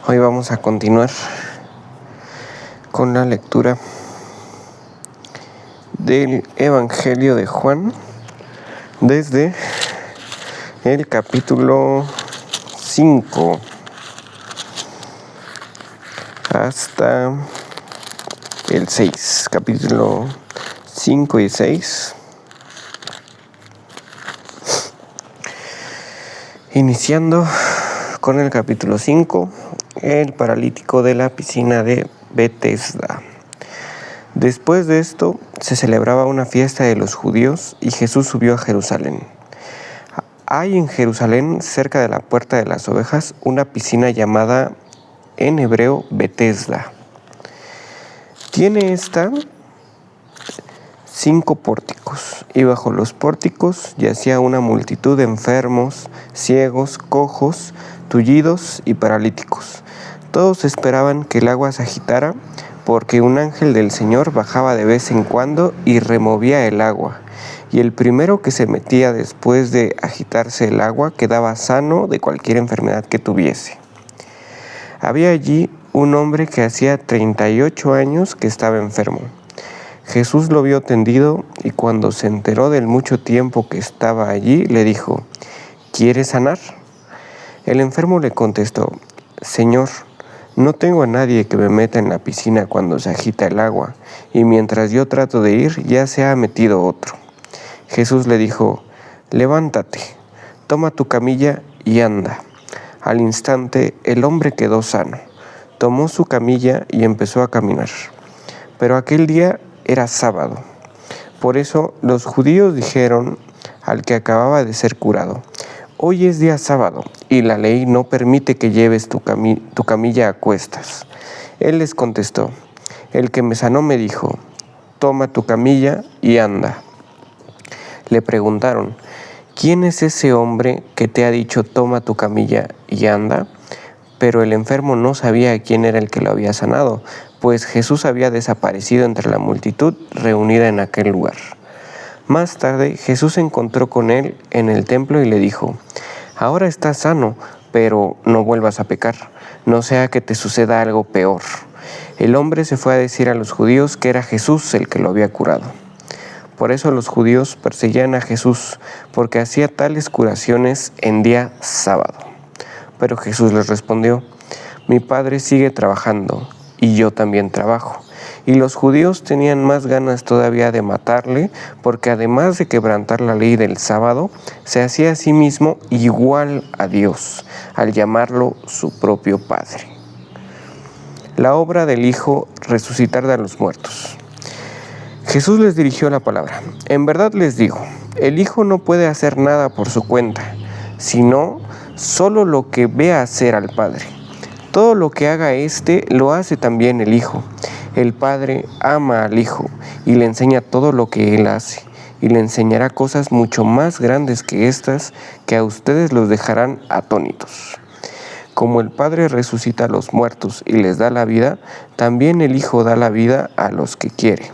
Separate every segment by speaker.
Speaker 1: Hoy vamos a continuar con la lectura del Evangelio de Juan desde el capítulo 5 hasta el 6, capítulo 5 y 6. Iniciando con el capítulo 5, el paralítico de la piscina de Betesda. Después de esto, se celebraba una fiesta de los judíos y Jesús subió a Jerusalén. Hay en Jerusalén, cerca de la Puerta de las Ovejas, una piscina llamada en hebreo Betesda. Tiene esta 5 pórticos, y bajo los pórticos yacía una multitud de enfermos, ciegos, cojos, tullidos y paralíticos. Todos esperaban que el agua se agitara, porque un ángel del Señor bajaba de vez en cuando y removía el agua, y el primero que se metía después de agitarse el agua quedaba sano de cualquier enfermedad que tuviese. Había allí un hombre que hacía 38 años que estaba enfermo. Jesús lo vio tendido y cuando se enteró del mucho tiempo que estaba allí, le dijo: ¿Quieres sanar? El enfermo le contestó: Señor, no tengo a nadie que me meta en la piscina cuando se agita el agua, y mientras yo trato de ir, ya se ha metido otro. Jesús le dijo: Levántate, toma tu camilla y anda. Al instante, el hombre quedó sano. Tomó su camilla y empezó a caminar. Pero aquel día era sábado. Por eso los judíos dijeron al que acababa de ser curado: Hoy es día sábado, y la ley no permite que lleves tu camilla a cuestas. Él les contestó: El que me sanó me dijo: Toma tu camilla y anda. Le preguntaron: ¿Quién es ese hombre que te ha dicho toma tu camilla y anda? Pero el enfermo no sabía quién era el que lo había sanado, pues Jesús había desaparecido entre la multitud reunida en aquel lugar. Más tarde Jesús se encontró con él en el templo y le dijo: Ahora estás sano, pero no vuelvas a pecar, no sea que te suceda algo peor. El hombre se fue a decir a los judíos que era Jesús el que lo había curado. Por eso los judíos perseguían a Jesús, porque hacía tales curaciones en día sábado. Pero Jesús les respondió: Mi Padre sigue trabajando, y yo también trabajo. Y los judíos tenían más ganas todavía de matarle, porque además de quebrantar la ley del sábado, se hacía a sí mismo igual a Dios, al llamarlo su propio Padre. La obra del Hijo resucitar de los muertos. Jesús les dirigió la palabra: En verdad les digo, el Hijo no puede hacer nada por su cuenta, sino solo lo que vea hacer al Padre. Todo lo que haga éste lo hace también el Hijo. El Padre ama al Hijo y le enseña todo lo que Él hace, y le enseñará cosas mucho más grandes que estas, que a ustedes los dejarán atónitos. Como el Padre resucita a los muertos y les da la vida, también el Hijo da la vida a los que quiere.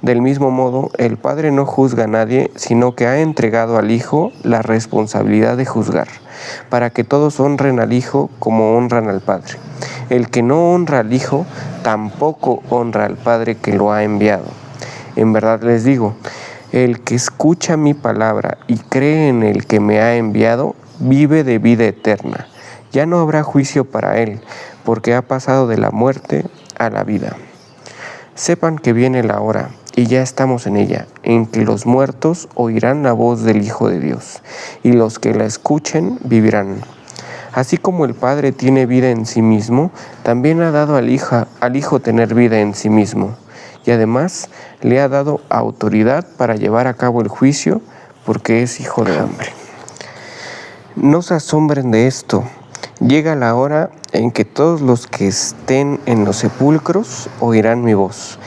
Speaker 1: Del mismo modo, el Padre no juzga a nadie, sino que ha entregado al Hijo la responsabilidad de juzgar, para que todos honren al Hijo como honran al Padre. El que no honra al Hijo, tampoco honra al Padre que lo ha enviado. En verdad les digo, el que escucha mi palabra y cree en el que me ha enviado, vive de vida eterna. Ya no habrá juicio para él, porque ha pasado de la muerte a la vida. Sepan que viene la hora, y ya estamos en ella, en que los muertos oirán la voz del Hijo de Dios, y los que la escuchen vivirán. Así como el Padre tiene vida en sí mismo, también ha dado al Hijo tener vida en sí mismo, y además le ha dado autoridad para llevar a cabo el juicio, porque es Hijo de hombre. No se asombren de esto. Llega la hora en que todos los que estén en los sepulcros oirán mi voz.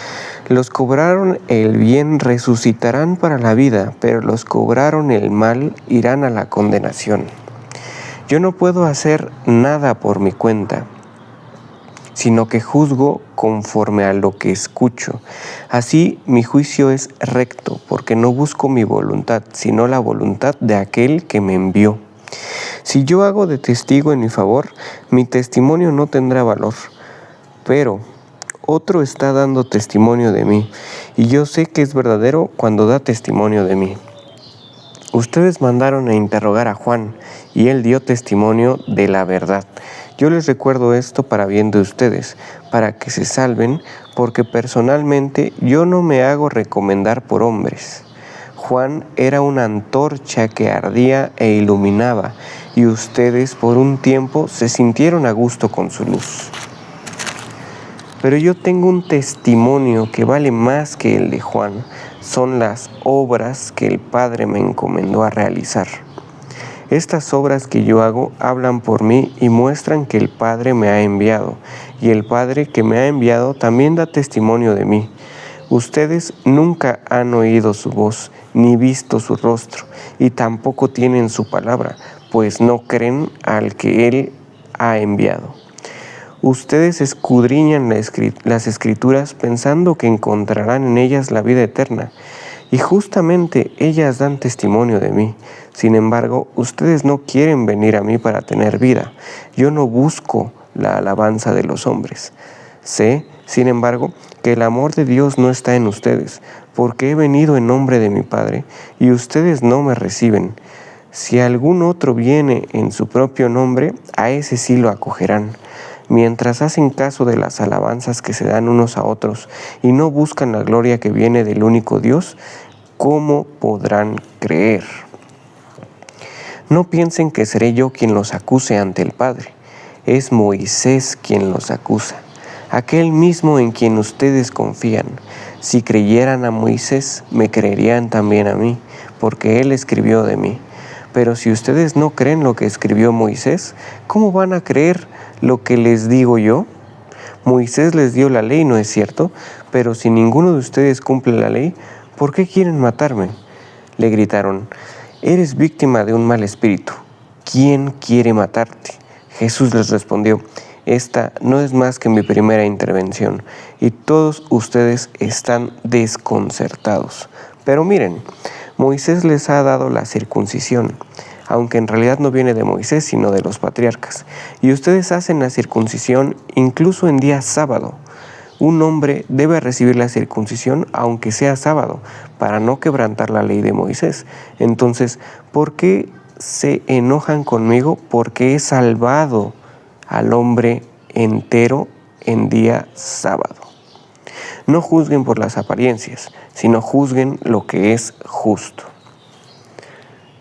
Speaker 1: Los que obraron el bien resucitarán para la vida, pero los que obraron el mal irán a la condenación. Yo no puedo hacer nada por mi cuenta, sino que juzgo conforme a lo que escucho. Así mi juicio es recto, porque no busco mi voluntad, sino la voluntad de aquel que me envió. Si yo hago de testigo en mi favor, mi testimonio no tendrá valor, pero otro está dando testimonio de mí, y yo sé que es verdadero cuando da testimonio de mí. Ustedes mandaron a interrogar a Juan, y él dio testimonio de la verdad. Yo les recuerdo esto para bien de ustedes, para que se salven, porque personalmente yo no me hago recomendar por hombres. Juan era una antorcha que ardía e iluminaba, y ustedes por un tiempo se sintieron a gusto con su luz. Pero yo tengo un testimonio que vale más que el de Juan. Son las obras que el Padre me encomendó a realizar. Estas obras que yo hago hablan por mí y muestran que el Padre me ha enviado, y el Padre que me ha enviado también da testimonio de mí. Ustedes nunca han oído su voz, ni visto su rostro, y tampoco tienen su palabra, pues no creen al que Él ha enviado. Ustedes escudriñan las Escrituras pensando que encontrarán en ellas la vida eterna, y justamente ellas dan testimonio de mí. Sin embargo, ustedes no quieren venir a mí para tener vida. Yo no busco la alabanza de los hombres. Sé, sin embargo, que el amor de Dios no está en ustedes, porque he venido en nombre de mi Padre, y ustedes no me reciben. Si algún otro viene en su propio nombre, a ese sí lo acogerán. Mientras hacen caso de las alabanzas que se dan unos a otros y no buscan la gloria que viene del único Dios, ¿cómo podrán creer? No piensen que seré yo quien los acuse ante el Padre. Es Moisés quien los acusa, aquel mismo en quien ustedes confían. Si creyeran a Moisés, me creerían también a mí, porque él escribió de mí. Pero si ustedes no creen lo que escribió Moisés, ¿cómo van a creer lo que les digo yo? Moisés les dio la ley, ¿no es cierto? Pero si ninguno de ustedes cumple la ley, ¿por qué quieren matarme? Le gritaron, eres víctima de un mal espíritu. ¿Quién quiere matarte? Jesús les respondió, esta no es más que mi primera intervención, y todos ustedes están desconcertados. Pero miren, Moisés les ha dado la circuncisión, aunque en realidad no viene de Moisés, sino de los patriarcas. Y ustedes hacen la circuncisión incluso en día sábado. Un hombre debe recibir la circuncisión aunque sea sábado, para no quebrantar la ley de Moisés. Entonces, ¿por qué se enojan conmigo? Porque he salvado al hombre entero en día sábado. No juzguen por las apariencias, sino juzguen lo que es justo.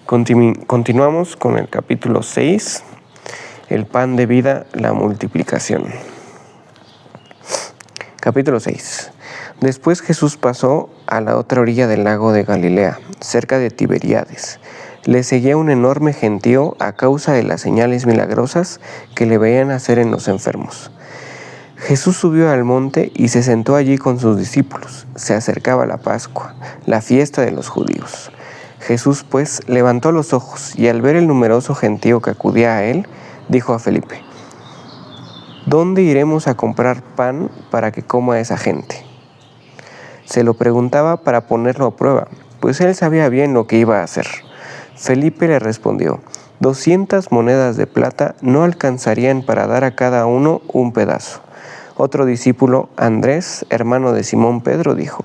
Speaker 1: Continuamos con el capítulo 6, el pan de vida, la multiplicación. Capítulo 6. Después Jesús pasó a la otra orilla del lago de Galilea, cerca de Tiberíades. Le seguía un enorme gentío a causa de las señales milagrosas que le veían hacer en los enfermos. Jesús subió al monte y se sentó allí con sus discípulos. Se acercaba la Pascua, la fiesta de los judíos. Jesús, pues, levantó los ojos y al ver el numeroso gentío que acudía a él, dijo a Felipe, ¿dónde iremos a comprar pan para que coma esa gente? Se lo preguntaba para ponerlo a prueba, pues él sabía bien lo que iba a hacer. Felipe le respondió, 200 monedas de plata no alcanzarían para dar a cada uno un pedazo. Otro discípulo, Andrés, hermano de Simón Pedro, dijo,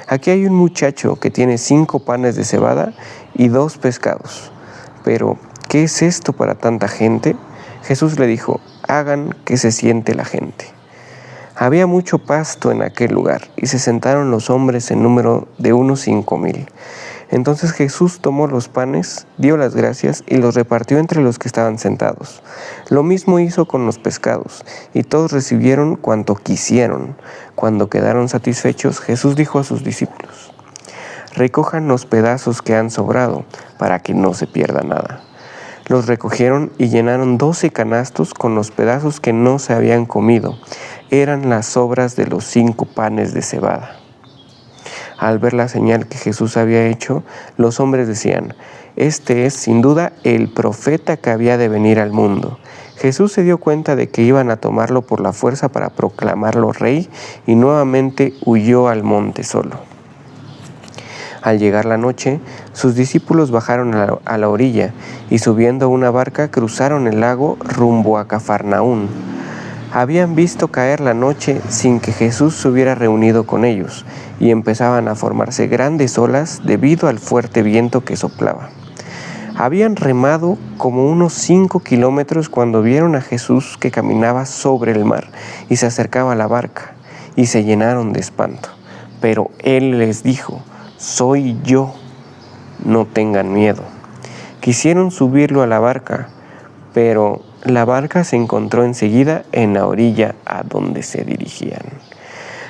Speaker 1: aquí hay un muchacho que tiene 5 panes de cebada y 2 pescados. Pero, ¿qué es esto para tanta gente? Jesús le dijo, hagan que se siente la gente. Había mucho pasto en aquel lugar y se sentaron los hombres en número de unos 5,000. Entonces Jesús tomó los panes, dio las gracias y los repartió entre los que estaban sentados. Lo mismo hizo con los pescados, y todos recibieron cuanto quisieron. Cuando quedaron satisfechos, Jesús dijo a sus discípulos, recojan los pedazos que han sobrado, para que no se pierda nada. Los recogieron y llenaron 12 canastos con los pedazos que no se habían comido. Eran las sobras de los 5 panes de cebada. Al ver la señal que Jesús había hecho, los hombres decían, este es sin duda el profeta que había de venir al mundo. Jesús se dio cuenta de que iban a tomarlo por la fuerza para proclamarlo rey y nuevamente huyó al monte solo. Al llegar la noche, sus discípulos bajaron a la orilla y subiendo a una barca cruzaron el lago rumbo a Cafarnaún. Habían visto caer la noche sin que Jesús se hubiera reunido con ellos y empezaban a formarse grandes olas debido al fuerte viento que soplaba. Habían remado como unos 5 kilómetros cuando vieron a Jesús que caminaba sobre el mar y se acercaba a la barca, y se llenaron de espanto. Pero Él les dijo: «Soy yo, no tengan miedo». Quisieron subirlo a la barca, pero la barca se encontró enseguida en la orilla a donde se dirigían.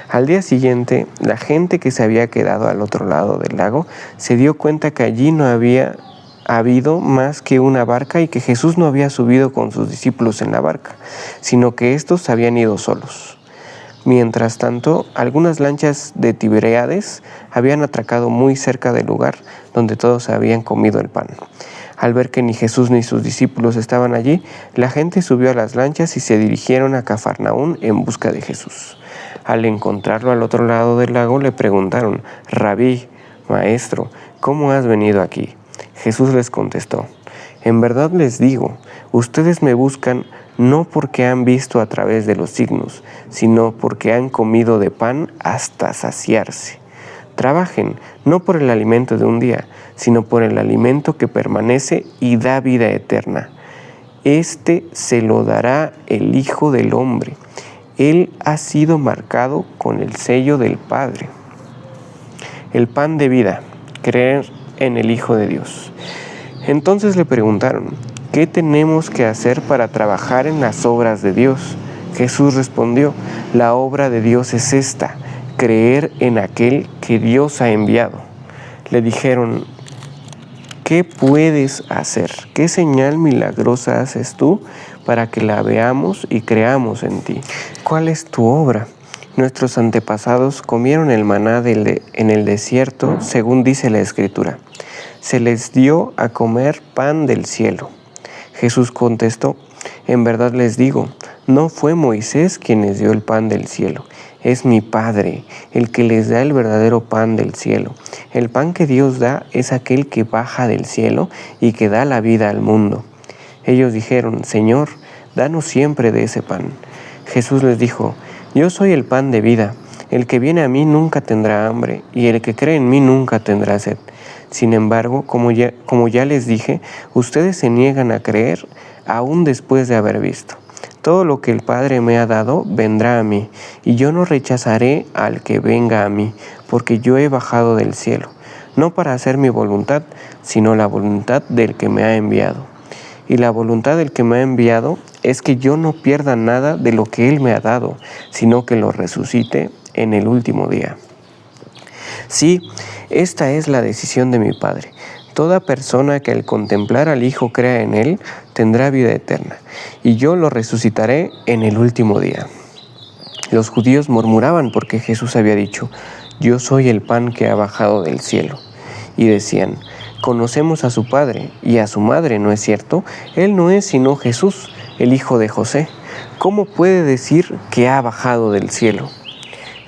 Speaker 1: Al día siguiente, la gente que se había quedado al otro lado del lago se dio cuenta que allí no había habido más que una barca y que Jesús no había subido con sus discípulos en la barca, sino que éstos habían ido solos. Mientras tanto, algunas lanchas de Tiberíades habían atracado muy cerca del lugar donde todos habían comido el pan. Al ver que ni Jesús ni sus discípulos estaban allí, la gente subió a las lanchas y se dirigieron a Cafarnaún en busca de Jesús. Al encontrarlo al otro lado del lago, le preguntaron: «Rabí, maestro, ¿cómo has venido aquí?». Jesús les contestó: «En verdad les digo, ustedes me buscan no porque han visto a través de los signos, sino porque han comido de pan hasta saciarse. Trabajen no por el alimento de un día, sino por el alimento que permanece y da vida eterna. Este se lo dará el Hijo del Hombre. Él ha sido marcado con el sello del Padre». El pan de vida, creer en el Hijo de Dios. Entonces le preguntaron: «¿Qué tenemos que hacer para trabajar en las obras de Dios?». Jesús respondió: «La obra de Dios es esta, creer en aquel que Dios ha enviado». Le dijeron: «¿Qué puedes hacer? ¿Qué señal milagrosa haces tú para que la veamos y creamos en ti? ¿Cuál es tu obra? Nuestros antepasados comieron el maná en el desierto, según dice la Escritura. Se les dio a comer pan del cielo». Jesús contestó: «En verdad les digo, no fue Moisés quien les dio el pan del cielo, es mi Padre el que les da el verdadero pan del cielo. El pan que Dios da es aquel que baja del cielo y que da la vida al mundo». Ellos dijeron: «Señor, danos siempre de ese pan». Jesús les dijo: «Yo soy el pan de vida. El que viene a mí nunca tendrá hambre, y el que cree en mí nunca tendrá sed. Sin embargo, como ya les dije, ustedes se niegan a creer aún después de haber visto. Todo lo que el Padre me ha dado vendrá a mí, y yo no rechazaré al que venga a mí, porque yo he bajado del cielo, no para hacer mi voluntad, sino la voluntad del que me ha enviado. Y la voluntad del que me ha enviado es que yo no pierda nada de lo que Él me ha dado, sino que lo resucite en el último día. Sí, esta es la decisión de mi Padre. Toda persona que al contemplar al Hijo crea en Él, tendrá vida eterna, y yo lo resucitaré en el último día». Los judíos murmuraban porque Jesús había dicho: «Yo soy el pan que ha bajado del cielo». Y decían: «Conocemos a su padre y a su madre, ¿no es cierto? Él no es sino Jesús, el hijo de José. ¿Cómo puede decir que ha bajado del cielo?».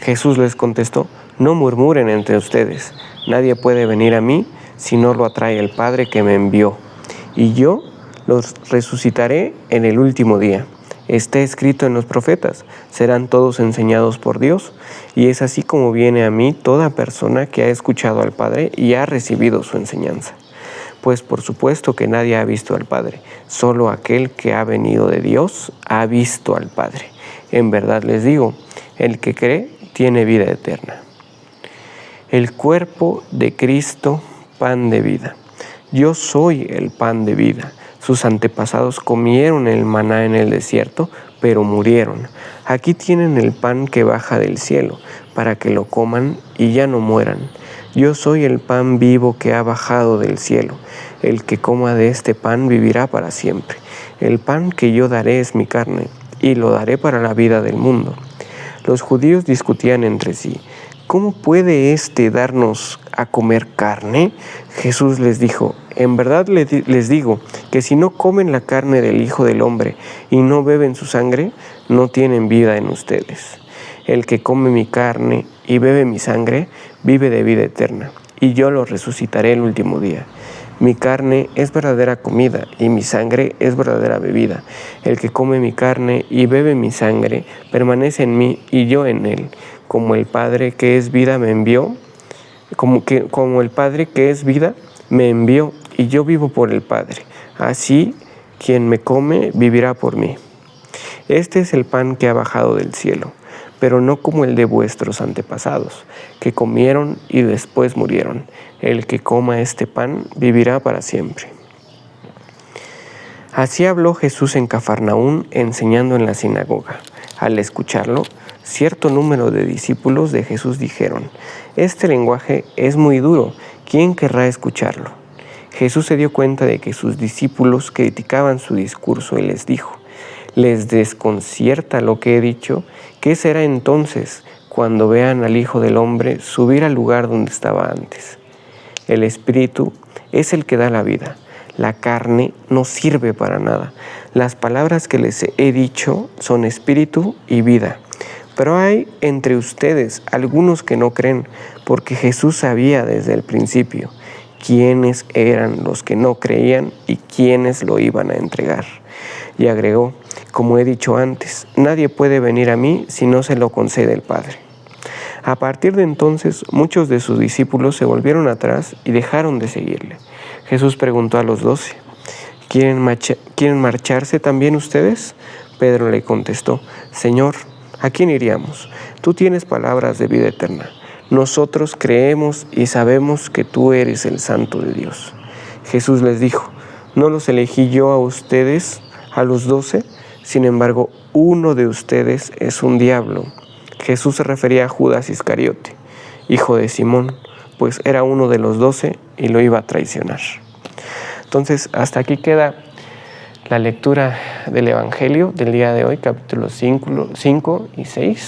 Speaker 1: Jesús les contestó: «No murmuren entre ustedes. Nadie puede venir a mí si no lo atrae el Padre que me envió. Y yo los resucitaré en el último día. Está escrito en los profetas: serán todos enseñados por Dios. Y es así como viene a mí toda persona que ha escuchado al Padre y ha recibido su enseñanza. Pues por supuesto que nadie ha visto al Padre, solo aquel que ha venido de Dios ha visto al Padre. En verdad les digo, el que cree tiene vida eterna». El cuerpo de Cristo, pan de vida. Yo soy el pan de vida. Sus antepasados comieron el maná en el desierto, pero murieron. Aquí tienen el pan que baja del cielo, para que lo coman y ya no mueran. Yo soy el pan vivo que ha bajado del cielo. El que coma de este pan vivirá para siempre. El pan que yo daré es mi carne, y lo daré para la vida del mundo. Los judíos discutían entre sí: «¿Cómo puede éste darnos a comer carne?». Jesús les dijo: «En verdad les digo que si no comen la carne del Hijo del Hombre y no beben su sangre, no tienen vida en ustedes. El que come mi carne y bebe mi sangre, vive de vida eterna, y yo lo resucitaré el último día. Mi carne es verdadera comida y mi sangre es verdadera bebida. El que come mi carne y bebe mi sangre permanece en mí y yo en él. Como el Padre que es vida me envió, como el Padre que es vida me envió y yo vivo por el Padre. Así quien me come vivirá por mí. Este es el pan que ha bajado del cielo, pero no como el de vuestros antepasados, que comieron y después murieron. El que coma este pan vivirá para siempre. Así habló Jesús en Cafarnaún, enseñando en la sinagoga. Al escucharlo, cierto número de discípulos de Jesús dijeron: «Este lenguaje es muy duro, ¿quién querrá escucharlo?». Jesús se dio cuenta de que sus discípulos criticaban su discurso y les dijo: «¿Les desconcierta lo que he dicho? ¿Qué será entonces cuando vean al Hijo del Hombre subir al lugar donde estaba antes? El Espíritu es el que da la vida, la carne no sirve para nada. Las palabras que les he dicho son espíritu y vida». Pero hay entre ustedes algunos que no creen, porque Jesús sabía desde el principio quiénes eran los que no creían y quiénes lo iban a entregar. Y agregó: «Como he dicho antes, nadie puede venir a mí si no se lo concede el Padre». A partir de entonces, muchos de sus discípulos se volvieron atrás y dejaron de seguirle. Jesús preguntó a los 12, ¿Quieren marcharse también ustedes? Pedro le contestó: «Señor, ¿a quién iríamos? Tú tienes palabras de vida eterna. Nosotros creemos y sabemos que tú eres el Santo de Dios». Jesús les dijo: «¿No los elegí yo a ustedes, a los 12? Sin embargo, uno de ustedes es un diablo». Jesús se refería a Judas Iscariote, hijo de Simón, pues era uno de los 12 y lo iba a traicionar. Entonces, hasta aquí queda la lectura del Evangelio del día de hoy, capítulos 5 y 6.